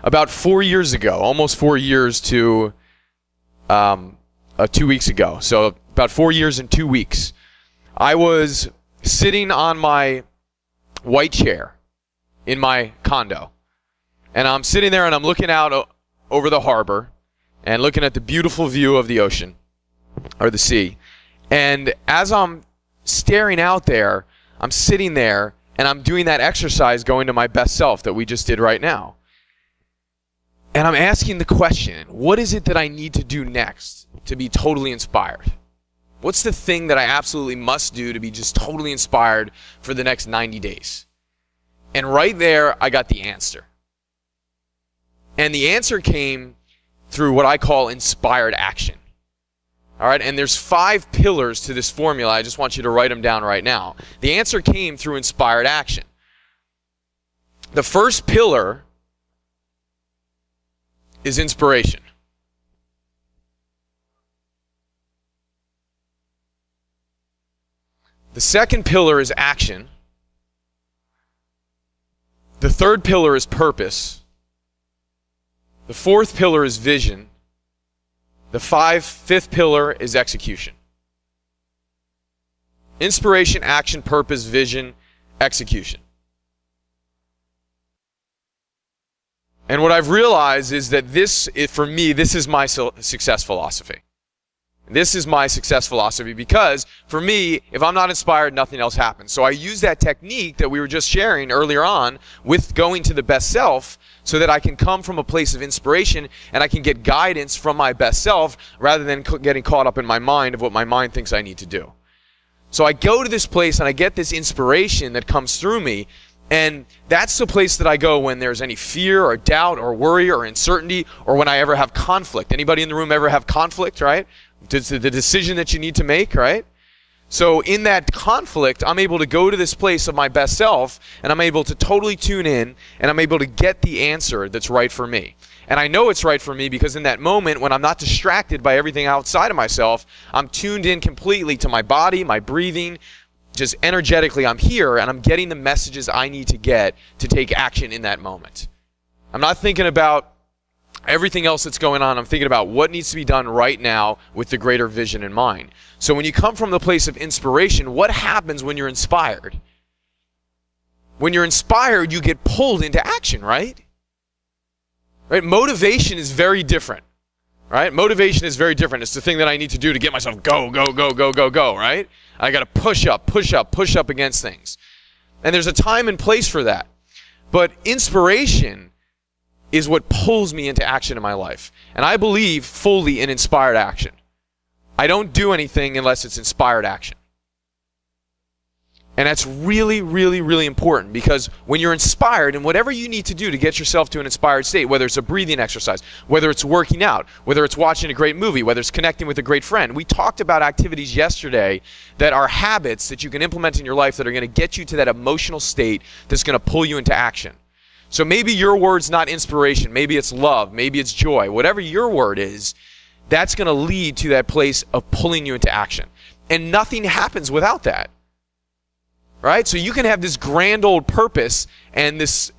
about 4 years ago, almost 4 years to 2 weeks ago. So about 4 years and 2 weeks. I was sitting on my white chair in my condo. And I'm sitting there and I'm looking out over the harbor and looking at the beautiful view of the ocean or the sea. And as I'm staring out there, I'm sitting there and I'm doing that exercise going to my best self that we just did right now. And I'm asking the question, what is it that I need to do next to be totally inspired? What's the thing that I absolutely must do to be just totally inspired for the next 90 days? And right there, I got the answer. And the answer came through what I call inspired action. All right, and there's 5 pillars to this formula. I just want you to write them down right now. The answer came through inspired action. The first pillar is inspiration. The second pillar is action. The third pillar is purpose. The fourth pillar is vision. The fifth pillar is execution. Inspiration, action, purpose, vision, execution. And what I've realized is that for me, this is my success philosophy. This is my success philosophy because, for me, if I'm not inspired, nothing else happens. So I use that technique that we were just sharing earlier on with going to the best self so that I can come from a place of inspiration and I can get guidance from my best self rather than getting caught up in my mind of what my mind thinks I need to do. So I go to this place and I get this inspiration that comes through me, and that's the place that I go when there's any fear or doubt or worry or uncertainty or when I ever have conflict. Anybody in the room ever have conflict, right? It's the decision that you need to make, right? So in that conflict, I'm able to go to this place of my best self, and I'm able to totally tune in, and I'm able to get the answer that's right for me. And I know it's right for me because in that moment, when I'm not distracted by everything outside of myself, I'm tuned in completely to my body, my breathing, just energetically I'm here, and I'm getting the messages I need to get to take action in that moment. I'm not thinking about everything else that's going on. I'm thinking about what needs to be done right now with the greater vision in mind. So when you come from the place of inspiration, what happens when you're inspired? When you're inspired, you get pulled into action, right? Right? Motivation is very different. Right? Motivation is very different. It's the thing that I need to do to get myself go, right? I got to push up against things. And there's a time and place for that. But inspiration is what pulls me into action in my life. And I believe fully in inspired action. I don't do anything unless it's inspired action. And that's really, really, really important because when you're inspired and whatever you need to do to get yourself to an inspired state, whether it's a breathing exercise, whether it's working out, whether it's watching a great movie, whether it's connecting with a great friend. We talked about activities yesterday that are habits that you can implement in your life that are going to get you to that emotional state that's going to pull you into action. So maybe your word's not inspiration, maybe it's love, maybe it's joy. Whatever your word is, that's going to lead to that place of pulling you into action. And nothing happens without that. Right? So you can have this grand old purpose and this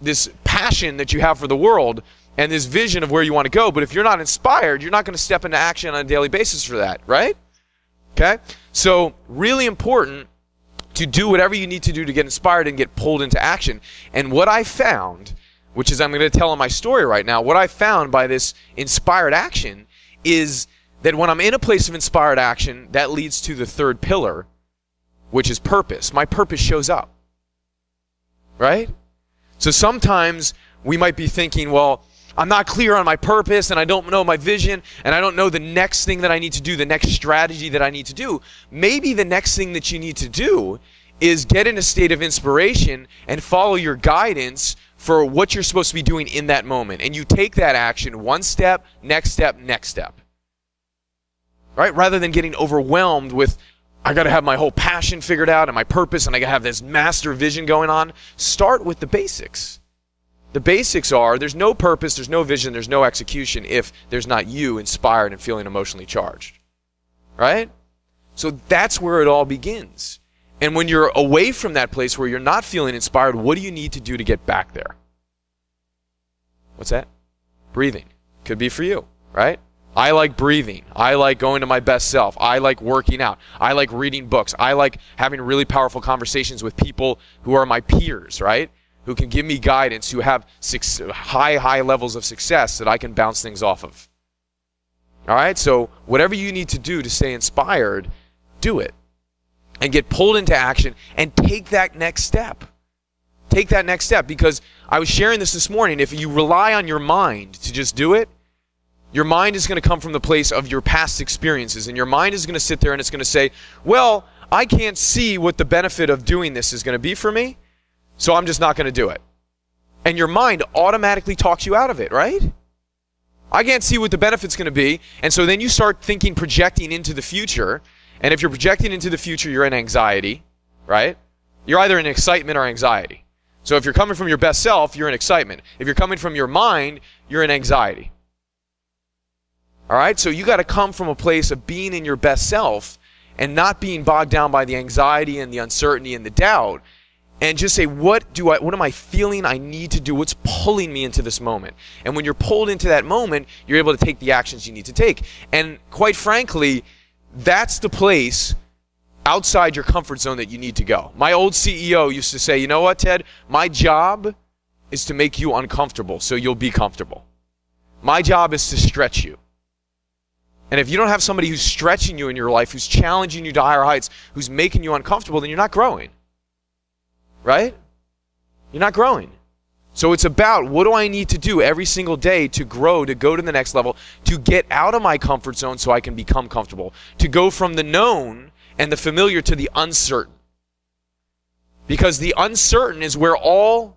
passion that you have for the world and this vision of where you want to go, but if you're not inspired, you're not going to step into action on a daily basis for that, right? Okay? So really important to do whatever you need to do to get inspired and get pulled into action. And what I found, which is I'm going to tell in my story right now, what I found by this inspired action is that when I'm in a place of inspired action, that leads to the third pillar, which is purpose. My purpose shows up. Right? So sometimes we might be thinking, well, I'm not clear on my purpose and I don't know my vision and I don't know the next thing that I need to do, the next strategy that I need to do. Maybe the next thing that you need to do is get in a state of inspiration and follow your guidance for what you're supposed to be doing in that moment. And you take that action one step, next step, next step. Right? Rather than getting overwhelmed with, I got to have my whole passion figured out and my purpose and I got to have this master vision going on. Start with the basics. The basics are there's no purpose, there's no vision, there's no execution if there's not you inspired and feeling emotionally charged. Right? So that's where it all begins. And when you're away from that place where you're not feeling inspired, what do you need to do to get back there? What's that? Breathing. Could be for you, right? I like breathing. I like going to my best self. I like working out. I like reading books. I like having really powerful conversations with people who are my peers, right? Who can give me guidance, who have high levels of success that I can bounce things off of. All right? So whatever you need to do to stay inspired, do it. And get pulled into action and take that next step. Take that next step, because I was sharing this morning. If you rely on your mind to just do it, your mind is going to come from the place of your past experiences, and your mind is going to sit there and it's going to say, well, I can't see what the benefit of doing this is going to be for me, so I'm just not going to do it. And your mind automatically talks you out of it, right? I can't see what the benefit's going to be, and so then you start thinking, projecting into the future, and if you're projecting into the future, you're in anxiety, right? You're either in excitement or anxiety. So if you're coming from your best self, you're in excitement. If you're coming from your mind, you're in anxiety. All right? So you got to come from a place of being in your best self and not being bogged down by the anxiety and the uncertainty and the doubt, and just say, what am I feeling I need to do? What's pulling me into this moment? And when you're pulled into that moment, you're able to take the actions you need to take. And quite frankly, that's the place outside your comfort zone that you need to go. My old CEO used to say, you know what, Ted? My job is to make you uncomfortable so you'll be comfortable. My job is to stretch you. And if you don't have somebody who's stretching you in your life, who's challenging you to higher heights, who's making you uncomfortable, then you're not growing. Right? You're not growing. So it's about, what do I need to do every single day to grow, to go to the next level, to get out of my comfort zone so I can become comfortable, to go from the known and the familiar to the uncertain. Because the uncertain is where all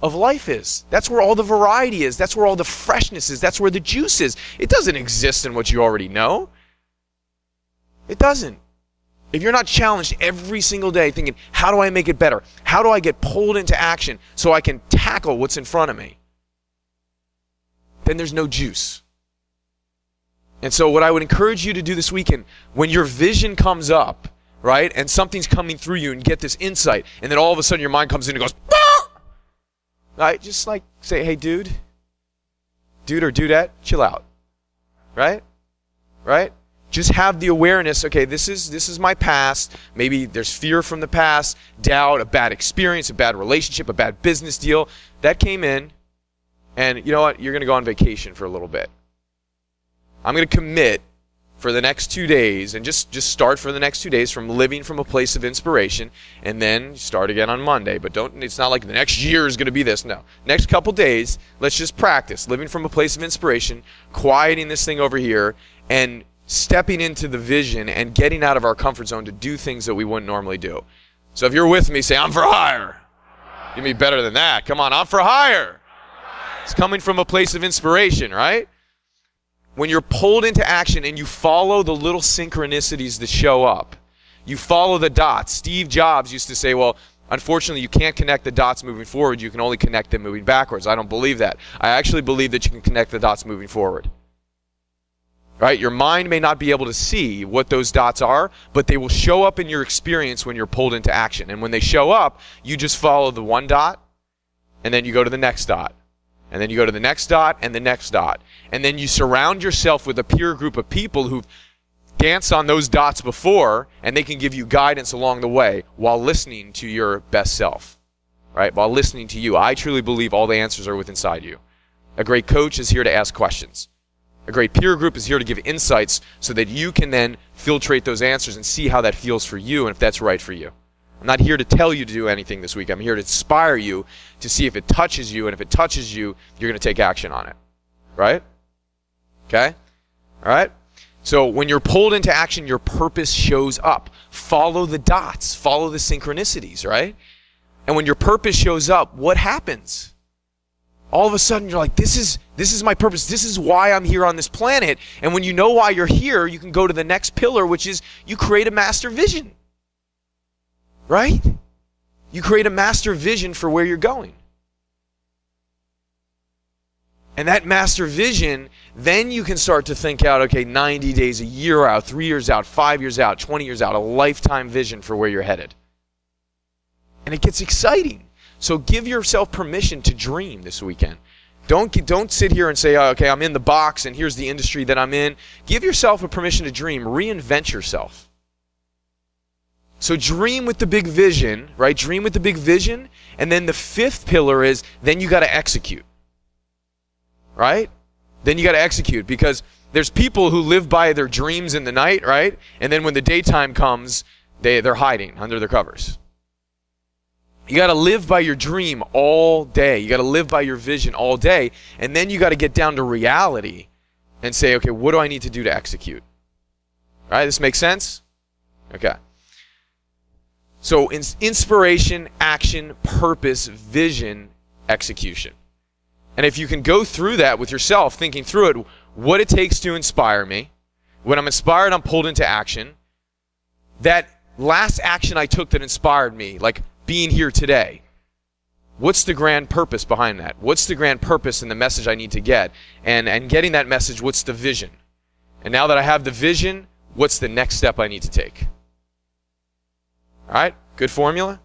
of life is. That's where all the variety is. That's where all the freshness is. That's where the juice is. It doesn't exist in what you already know. It doesn't. If you're not challenged every single day thinking, how do I make it better? How do I get pulled into action so I can tackle what's in front of me? Then there's no juice. And so what I would encourage you to do this weekend, when your vision comes up, right, and something's coming through you and you get this insight, and then all of a sudden your mind comes in and goes, ah! Right? Just like say, hey, dude or dudette, chill out. Right? Right? Just have the awareness, okay, this is my past. Maybe there's fear from the past, doubt, a bad experience, a bad relationship, a bad business deal. That came in, and you know what? You're going to go on vacation for a little bit. I'm going to commit for the next 2 days, and just start for the next 2 days from living from a place of inspiration, and then start again on Monday. But it's not like the next year is going to be this. No. Next couple days, let's just practice living from a place of inspiration, quieting this thing over here, and stepping into the vision and getting out of our comfort zone to do things that we wouldn't normally do. So if you're with me, say, I'm for hire. Give me better than that. Come on, I'm for hire. It's coming from a place of inspiration, right? When you're pulled into action and you follow the little synchronicities that show up, you follow the dots. Steve Jobs used to say, well, unfortunately, you can't connect the dots moving forward. You can only connect them moving backwards. I don't believe that. I actually believe that you can connect the dots moving forward. Right? Your mind may not be able to see what those dots are, but they will show up in your experience when you're pulled into action. And when they show up, you just follow the one dot, and then you go to the next dot. And then you go to the next dot and the next dot. And then you surround yourself with a peer group of people who've danced on those dots before, and they can give you guidance along the way while listening to your best self. Right? While listening to you. I truly believe all the answers are within inside you. A great coach is here to ask questions. A great peer group is here to give insights so that you can then filtrate those answers and see how that feels for you and if that's right for you. I'm not here to tell you to do anything this week. I'm here to inspire you to see if it touches you, and if it touches you, you're going to take action on it. Right? Okay? All right? So when you're pulled into action, your purpose shows up. Follow the dots. Follow the synchronicities, right? And when your purpose shows up, what happens? All of a sudden, you're like, this is my purpose. This is why I'm here on this planet. And when you know why you're here, you can go to the next pillar, which is you create a master vision. Right? You create a master vision for where you're going. And that master vision, then you can start to think out, okay, 90 days, a year out, 3 years out, 5 years out, 20 years out, a lifetime vision for where you're headed. And it gets exciting. So give yourself permission to dream this weekend. Don't sit here and say, oh, okay, I'm in the box and here's the industry that I'm in. Give yourself a permission to dream. Reinvent yourself. So dream with the big vision, right? Dream with the big vision. And then the fifth pillar is then you got to execute. Right? Then you got to execute, because there's people who live by their dreams in the night, right? And then when the daytime comes, they're hiding under their covers. You got to live by your dream all day. You got to live by your vision all day. And then you got to get down to reality and say, okay, what do I need to do to execute? All right, this makes sense? Okay. So inspiration, action, purpose, vision, execution. And if you can go through that with yourself, thinking through it, what it takes to inspire me. When I'm inspired, I'm pulled into action. That last action I took that inspired me, like being here today, what's the grand purpose behind that? What's the grand purpose and the message I need to get? And getting that message, what's the vision? And now that I have the vision, what's the next step I need to take? All right, good formula?